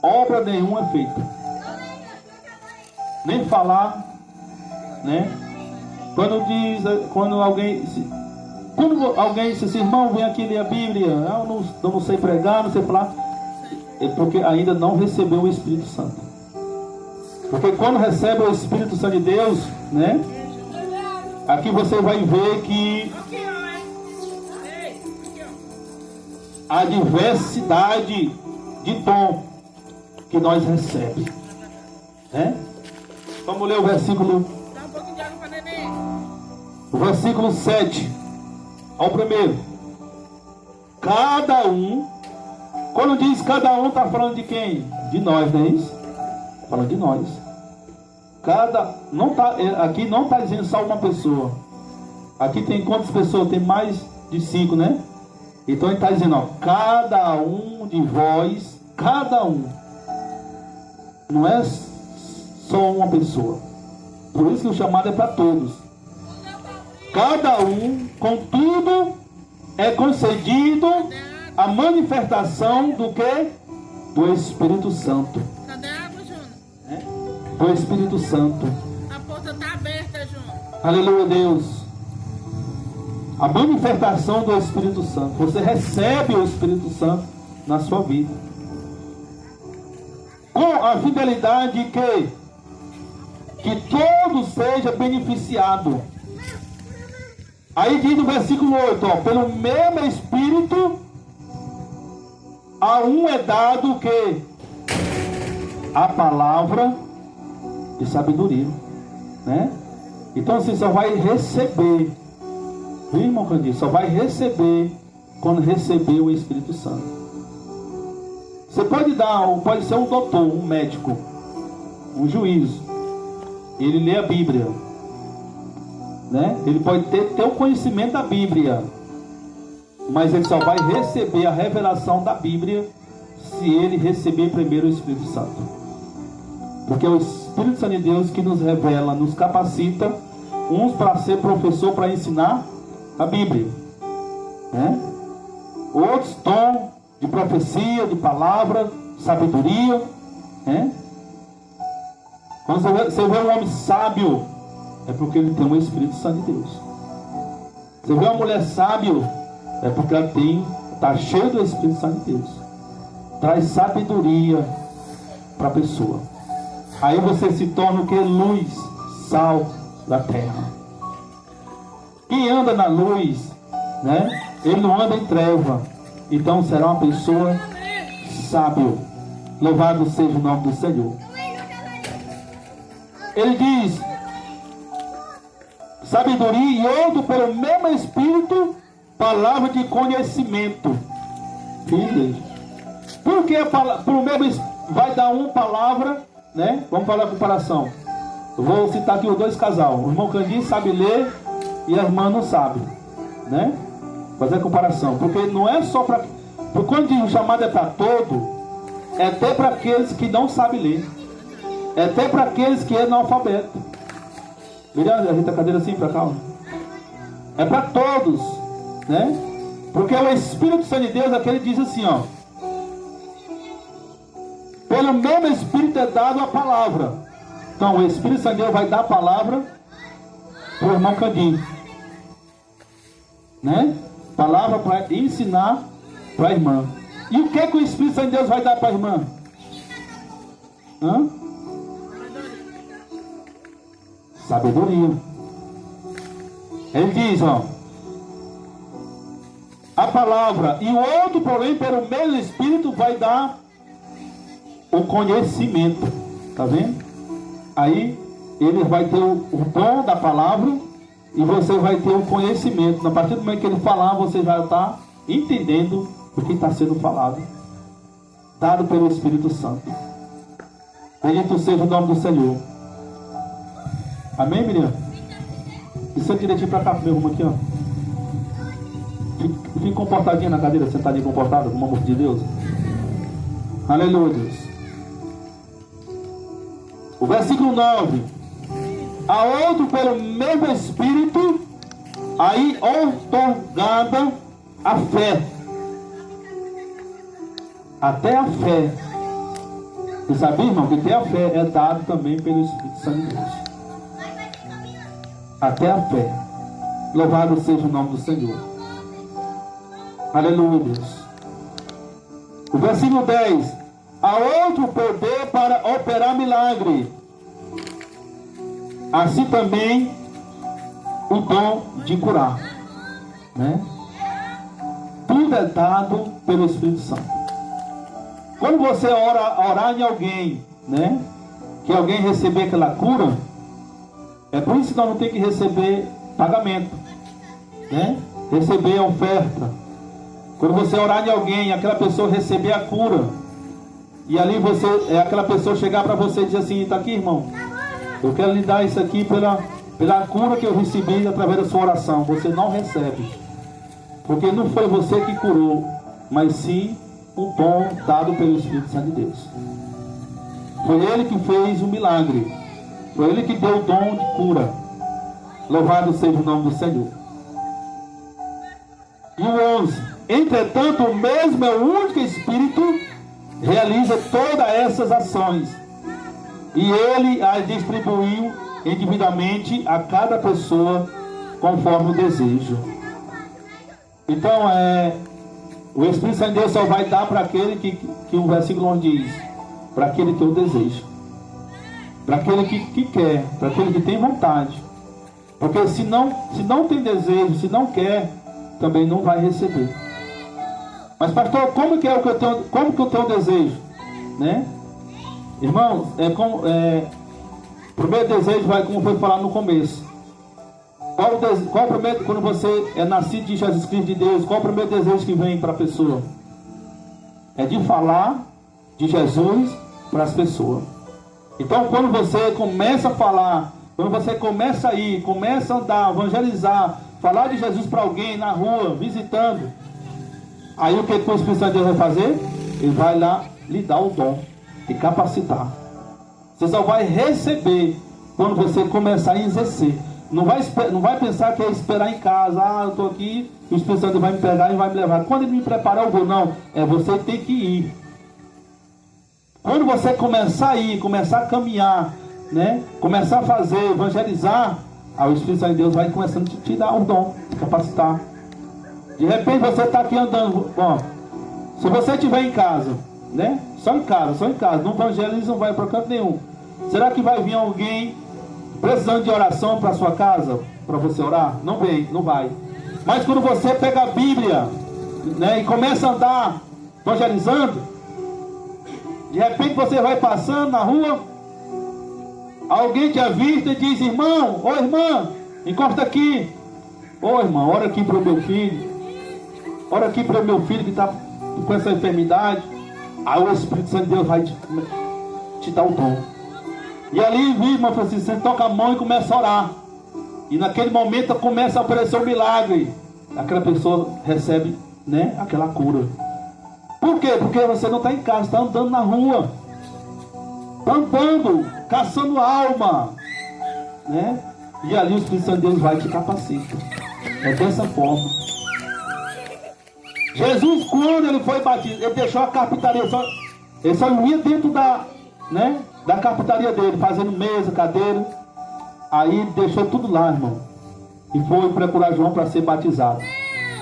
Obra nenhuma é feita. Nem falar, né? Quando alguém diz assim: irmão, vem aqui ler a Bíblia. Eu não sei pregar, não sei falar. É porque ainda não recebeu o Espírito Santo. Porque quando recebe o Espírito Santo de Deus, né? Aqui você vai ver que a diversidade de tom que nós recebemos, né? Vamos ler o versículo. O versículo 7 ao primeiro. Cada um. Quando diz cada um, está falando de quem? De nós, não é isso? Falando de nós. Aqui não está dizendo só uma pessoa. Aqui tem quantas pessoas? Tem mais de 5, né? Então ele está dizendo, ó, cada um de vós, cada um. Não é só uma pessoa. Por isso que o chamado é para todos. Cada um, contudo, é concedido a manifestação do que? Do Espírito Santo. Cadê a água, Júnior? Do Espírito Santo. A porta está aberta, Júnior. Aleluia, Deus. A manifestação do Espírito Santo. Você recebe o Espírito Santo na sua vida. Com a fidelidade que todos sejam beneficiados. Aí diz no versículo 8, ó, pelo mesmo Espírito, a um é dado o quê? A palavra de sabedoria, né? Então você só vai receber, viu, irmão Candido? Só vai receber quando receber o Espírito Santo. Você pode ser um doutor, um médico, um juiz. Ele lê a Bíblia, né? Ele pode ter o conhecimento da Bíblia, mas ele só vai receber a revelação da Bíblia se ele receber primeiro o Espírito Santo. Porque é o Espírito Santo de Deus que nos revela, nos capacita, uns para ser professor, para ensinar a Bíblia, né? Outros dom de profecia, de palavra, sabedoria, né? Quando você vê um homem sábio, é porque ele tem o Espírito Santo de Deus. Você vê uma mulher sábio, é porque ela está cheia do Espírito Santo de Deus. Traz sabedoria para a pessoa. Aí você se torna o que? Luz, sal da terra. Quem anda na luz, né? Ele não anda em treva. Então será uma pessoa sábio. Louvado seja o nome do Senhor. Ele diz: sabedoria e outro pelo mesmo Espírito, palavra de conhecimento. Filho, porque pelo mesmo vai dar uma palavra, né? Vamos falar a comparação. Eu vou citar aqui os dois casal. O irmão Candido sabe ler e a irmã não sabe, né? Fazer a comparação. Porque não é só para... Porque quando diz o chamado é para todo, é até para aqueles que não sabem ler. É até para aqueles que é analfabeto. Beleza? Ajeita a cadeira assim para cá. É para todos, né? Porque o Espírito Santo de Deus, aquele diz assim, ó: pelo mesmo Espírito é dado a palavra. Então o Espírito Santo de Deus vai dar a palavra para o irmão Candido, né? Palavra para ensinar para a irmã. E o que é que o Espírito Santo de Deus vai dar para a irmã? Hã? Sabedoria. Ele diz, ó: a palavra, e o outro, porém, pelo mesmo Espírito vai dar o conhecimento. Tá vendo? Aí ele vai ter o dom da palavra e você vai ter o conhecimento. A partir do momento que ele falar, você já está entendendo o que está sendo falado, dado pelo Espírito Santo. Bendito seja o nome do Senhor. Amém, Miriam? E senta direitinho para cá, meu rumo aqui, ó. Fique comportadinha na cadeira, sentadinha comportada, com o amor de Deus. Aleluia, Deus. O versículo 9: a outro pelo mesmo Espírito, aí outorgada a fé. Até a fé. Você sabia, irmão, que até a fé é dado também pelo Espírito Santo de Deus. Até a fé. Louvado seja o nome do Senhor. Aleluia, Deus. O versículo 10: a outro poder para operar milagre. Assim também o dom de curar, né? Tudo é dado pelo Espírito Santo. Quando você orar em alguém, né? Que alguém receber aquela cura, é por isso que nós não temos que receber pagamento, né? Receber a oferta. Quando você orar em alguém, aquela pessoa receber a cura, e ali aquela pessoa chegar para você e dizer assim: está aqui, irmão, eu quero lhe dar isso aqui pela cura que eu recebi através da sua oração. Você não recebe, porque não foi você que curou, mas sim um dom dado pelo Espírito Santo de Deus. Foi Ele que fez o milagre, foi Ele que deu o dom de cura. Louvado seja o nome do Senhor. E o 11: entretanto, o mesmo é o único Espírito realiza todas essas ações, e Ele as distribuiu individualmente a cada pessoa conforme o desejo. Então o Espírito Santo de Deus só vai dar para aquele que o versículo 11 diz: para aquele que eu desejo, para aquele que quer, para aquele que tem vontade, Porque se não tem desejo, se não quer, também não vai receber. Mas pastor, como que eu tenho desejo? Né? Irmãos, o primeiro desejo vai, como foi falado no começo. Qual o primeiro, quando você é nascido de Jesus Cristo de Deus, qual o primeiro desejo que vem para a pessoa? É de falar de Jesus para as pessoas. Então quando você começa a falar, quando você começa a ir, começa a andar, evangelizar, falar de Jesus para alguém na rua, visitando, aí o que o Espírito Santo de Deus vai fazer? Ele vai lá lhe dar o dom de capacitar. Você só vai receber quando você começar a exercer. Não vai pensar que é esperar em casa. Eu estou aqui, o Espírito Santo vai me pegar e vai me levar. Quando ele me preparar, eu vou. Não, é você que tem que ir. Quando você começar a ir, começar a caminhar, né? Começar a fazer, evangelizar, aí o Espírito Santo de Deus vai começando a te dar o dom, te capacitar. De repente você está aqui andando. Bom, se você estiver em casa, né? Só em casa, não evangeliza, não vai para canto nenhum. Será que vai vir alguém precisando de oração para sua casa, para você orar? Não vem, não vai. Mas quando você pega a Bíblia, né, e começa a andar evangelizando, de repente você vai passando na rua, alguém te avista e diz: irmão, ô irmã, encosta aqui. Ô irmão, ora aqui para o meu filho. Ora aqui para o meu filho que está com essa enfermidade. Aí o Espírito Santo de Deus vai te dar o dom. E ali, irmão, você toca a mão e começa a orar. E naquele momento começa a aparecer um milagre. Aquela pessoa recebe, né, aquela cura. Por quê? Porque você não está em casa, está andando na rua. Está andando, caçando alma. Né? E ali o Espírito Santo de Deus vai te capacitar. É dessa forma. Jesus, quando ele foi batizado, ele deixou a carpintaria. Ele só ia dentro da carpintaria dele, fazendo mesa, cadeira. Aí ele deixou tudo lá, irmão. E foi procurar João para ser batizado.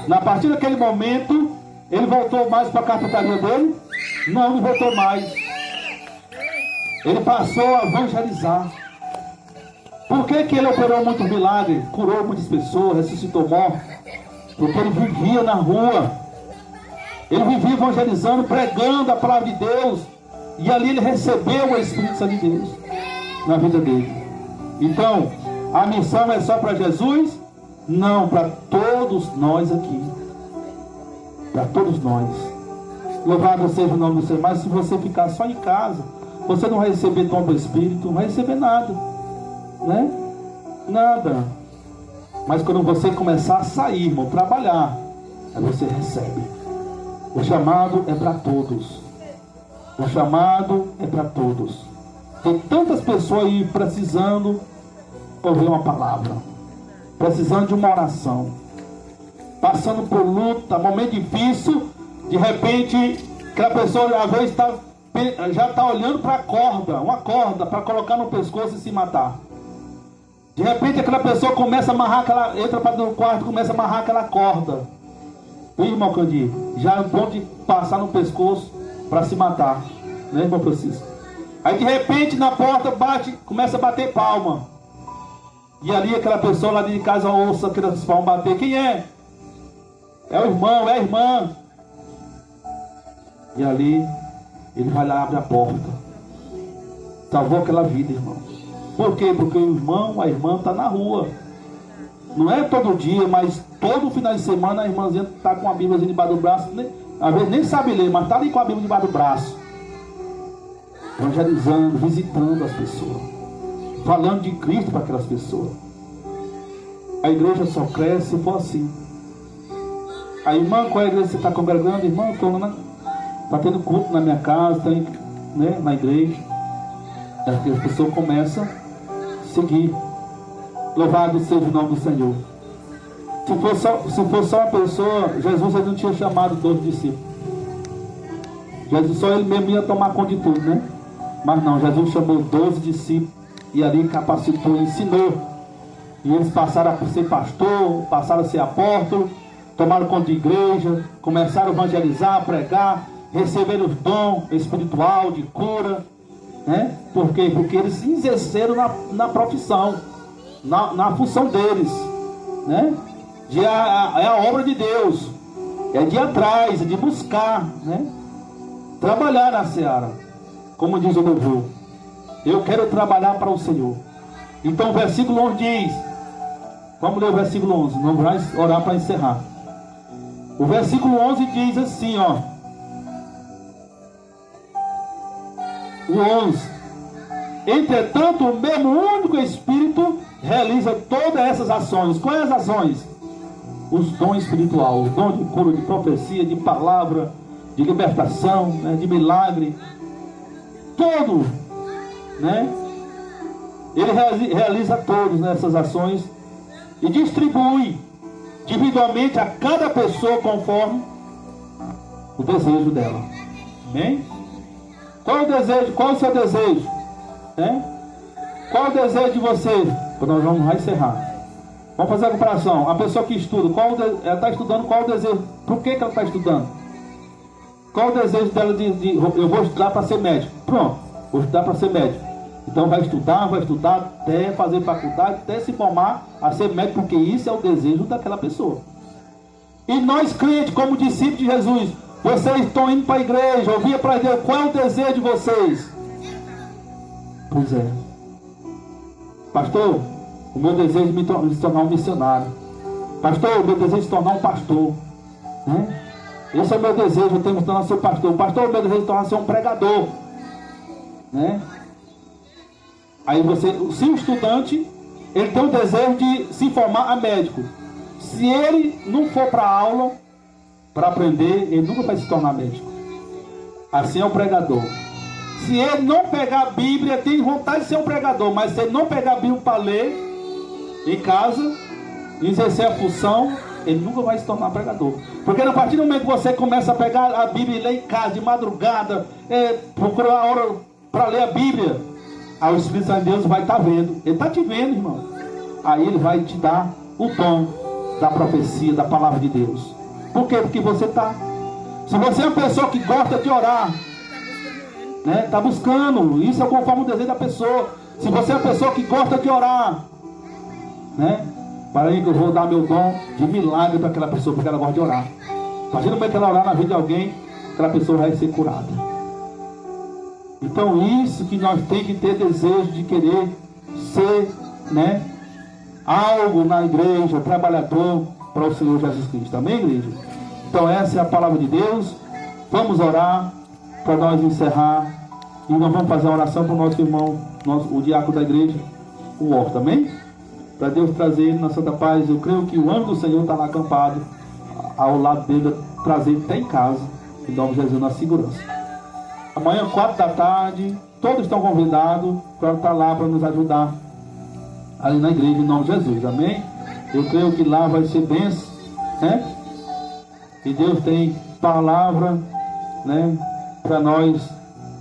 Na partir daquele momento, ele voltou mais para a carpintaria dele? Não voltou mais. Ele passou a evangelizar. Por que ele operou muitos milagres? Curou muitas pessoas, ressuscitou mortos? Porque ele vivia na rua. Ele vivia evangelizando, pregando a palavra de Deus. E ali ele recebeu o Espírito Santo de Deus na vida dele. Então, a missão é só para Jesus? Não, para todos nós aqui. Para todos nós. Louvado seja o nome do Senhor. Mas se você ficar só em casa, você não vai receber dom do Espírito, não vai receber nada. Né? Nada. Mas quando você começar a sair, irmão, trabalhar, aí você recebe. O chamado é para todos. O chamado é para todos. Tem tantas pessoas aí precisando ouvir uma palavra, precisando de uma oração, passando por luta, momento difícil. De repente, aquela pessoa às vezes já está olhando para a corda, uma corda para colocar no pescoço e se matar. De repente aquela pessoa começa a amarrar entra para o quarto e começa a amarrar aquela corda. O irmão Candir, já é bom de passar no pescoço para se matar, né, irmão Francisco? Aí de repente na porta começa a bater palma. E ali aquela pessoa lá de casa ouça aquelas palmas bater. Quem é? É o irmão, é a irmã. E ali ele vai lá, abre a porta. Salvou aquela vida, irmão. Por quê? Porque o irmão, a irmã está na rua. Não é todo dia, mas todo final de semana a irmãzinha está com a Bíblia debaixo do braço. Às vezes nem sabe ler, mas está ali com a Bíblia debaixo do braço. Evangelizando, visitando as pessoas. Falando de Cristo para aquelas pessoas. A igreja só cresce se for assim. A irmã, qual é a igreja que você está congregando? Irmã, está tendo culto na minha casa, né, na igreja. Aí a pessoa começa a seguir. Louvado seja o nome do Senhor. Se for só uma pessoa, Jesus ele não tinha chamado 12 discípulos. Jesus só ele mesmo ia tomar conta de tudo, né? Mas não, Jesus chamou 12 discípulos e ali capacitou, ensinou. E eles passaram a ser pastor, passaram a ser apóstolo, tomaram conta de igreja, começaram a evangelizar, pregar, receberam os dons espiritual, de cura, né? Por quê? Porque eles exerceram na profissão. na função deles, né? É a obra de Deus, é de ir atrás, é de buscar, né? Trabalhar na seara, como diz o louvor. Eu quero trabalhar para o Senhor. Então o versículo 11 diz, vamos ler o versículo 11, não vai orar para encerrar. O versículo 11 diz assim, ó, o 11: entretanto o mesmo único Espírito realiza todas essas ações. Quais as ações? Os dons espirituais, os dons de cura, de profecia, de palavra, de libertação, né, de milagre, todo, né? Ele realiza todas essas ações e distribui individualmente a cada pessoa conforme o desejo dela. Amém? Qual o desejo? Qual o seu desejo? Qual o desejo de você? Nós vamos encerrar. Vamos fazer a comparação. A pessoa que estuda, ela está estudando, qual o desejo? Por que ela está estudando? Qual o desejo dela eu vou estudar para ser médico? Pronto, vou estudar para ser médico. Então vai estudar até fazer faculdade, até se formar a ser médico, porque isso é o desejo daquela pessoa. E nós crentes, como discípulos de Jesus, vocês estão indo para a igreja, ouvir para Deus, qual é o desejo de vocês? Pois é. Pastor, o meu desejo é me tornar um missionário. Pastor, o meu desejo é se tornar um pastor, né? Esse é o meu desejo, eu tenho que me tornar seu pastor. Pastor, o meu desejo é tornar ser um pregador, né? Aí se o estudante, ele tem o desejo de se formar a médico. Se ele não for para a aula, para aprender, ele nunca vai se tornar médico. Assim é o pregador. Se ele não pegar a Bíblia, tem vontade de ser um pregador, mas se ele não pegar a Bíblia para ler em casa, exercer a função, ele nunca vai se tornar pregador. Porque a partir do momento que você começa a pegar a Bíblia e ler em casa, de madrugada, procurar a hora para ler a Bíblia, aí o Espírito Santo de Deus vai estar vendo. Ele está te vendo, irmão. Aí ele vai te dar o dom da profecia, da palavra de Deus. Por quê? Porque você está... Se você é uma pessoa que gosta de orar, né, está buscando, isso é conforme o desejo da pessoa. Se você é uma pessoa que gosta de orar, né, para aí que eu vou dar meu dom de milagre para aquela pessoa, porque ela gosta de orar. A partir do momento que ela orar na vida de alguém, aquela pessoa vai ser curada. Então isso que nós temos que ter desejo de querer ser, né, algo na igreja, trabalhador para o Senhor Jesus Cristo. Amém, igreja? Então essa é a palavra de Deus. Vamos orar para nós encerrar. E nós vamos fazer a oração para o nosso irmão, o diácono da igreja, o Horta. Amém? Para Deus trazer ele na santa paz. Eu creio que o anjo do Senhor está lá acampado ao lado dele, trazer ele até em casa, em nome de Jesus, na segurança. Amanhã, 4 da tarde, todos estão convidados para estar lá para nos ajudar ali na igreja, em nome de Jesus. Amém? Eu creio que lá vai ser bênção, né? E Deus tem palavra, né, para nós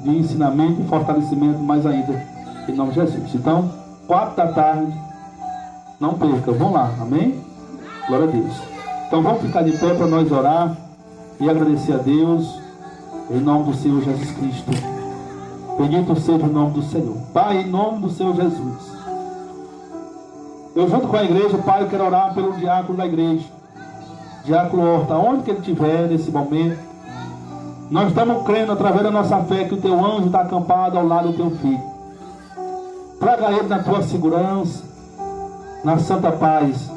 de ensinamento e fortalecimento mais ainda, em nome de Jesus. Então, 4 da tarde, não perca, vão lá, amém? Glória a Deus. Então vamos ficar de pé para nós orar e agradecer a Deus, em nome do Senhor Jesus Cristo. Bendito seja o nome do Senhor. Pai, em nome do Senhor Jesus, eu junto com a igreja, Pai, eu quero orar pelo diácono da igreja, diácono Horta, onde que ele estiver nesse momento. Nós estamos crendo através da nossa fé que o teu anjo está acampado ao lado do teu filho. Traga ele na tua segurança, na santa paz,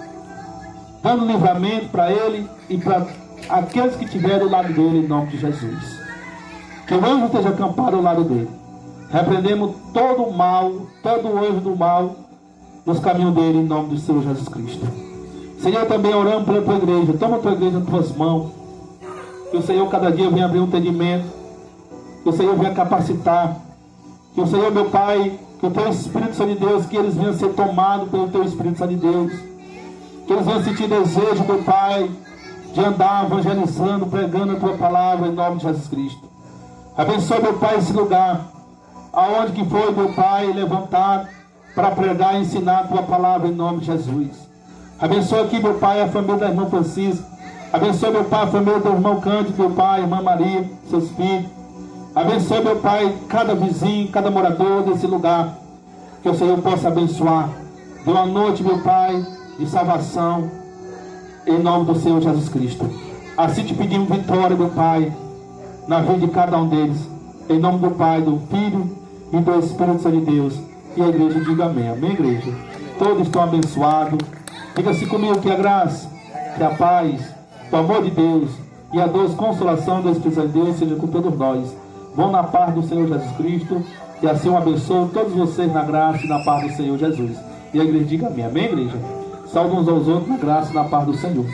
dando livramento para ele e para aqueles que estiverem do lado dele, em nome de Jesus. Que o anjo esteja acampado ao lado dele. Repreendemos todo o mal, todo o anjo do mal nos caminhos dele, em nome do Senhor Jesus Cristo. Senhor, também oramos pela tua igreja. Toma a tua igreja nas tuas mãos. Que o Senhor cada dia venha abrir um entendimento. Que o Senhor venha capacitar. Que o Senhor, meu Pai, que o teu Espírito Santo de Deus, que eles venham ser tomados pelo teu Espírito Santo de Deus. Que eles venham sentir desejo, meu Pai, de andar evangelizando, pregando a tua palavra, em nome de Jesus Cristo. Abençoe, meu Pai, esse lugar, aonde que foi, meu Pai, levantado para pregar e ensinar a tua palavra, em nome de Jesus. Abençoe aqui, meu Pai, a família da irmã Francisca. Abençoe, meu Pai, a família do irmão Cândido, meu Pai, irmã Maria, seus filhos. Abençoe, meu Pai, cada vizinho, cada morador desse lugar. Que o Senhor possa abençoar de uma noite, meu Pai, de salvação, em nome do Senhor Jesus Cristo. Assim te pedimos vitória, meu Pai, na vida de cada um deles, em nome do Pai, do Filho e do Espírito Santo de Deus. E a igreja diga amém. Amém, igreja? Todos estão abençoados. Diga-se comigo que a graça, que a paz, o amor de Deus e a doce consolação do Espírito Santo de Deus seja com todos nós. Vão na paz do Senhor Jesus Cristo, e assim eu abençoo todos vocês na graça e na paz do Senhor Jesus. E a igreja diga amém. Amém, igreja? Salve uns aos outros na graça e na paz do Senhor.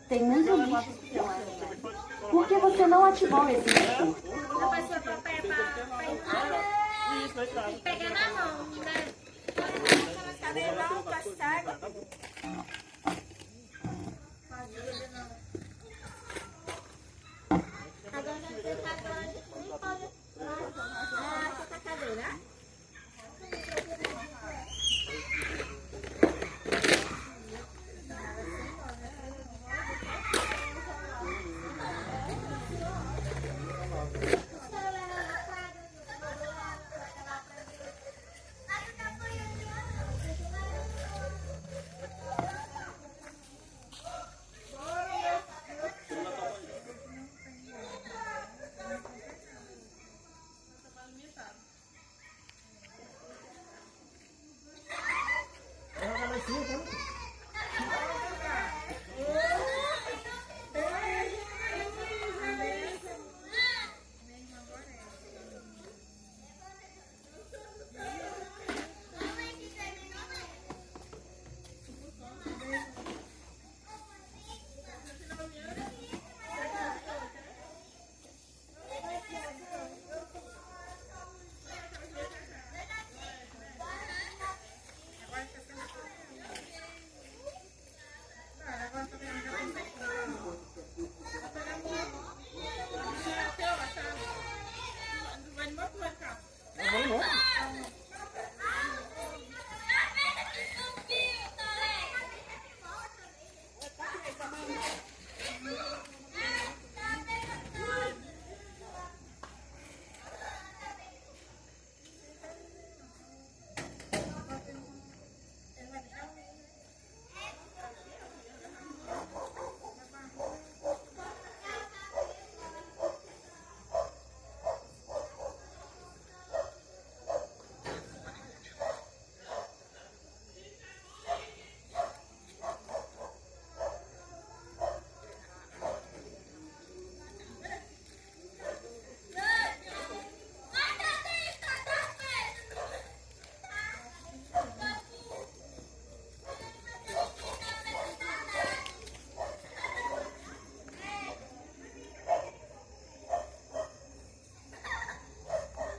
Tem muito lixo que estão aí. Por que você não ativou esse lixo? A pessoa pra pegar, tem que pegar na mão, né? Cadê não? Tá cego.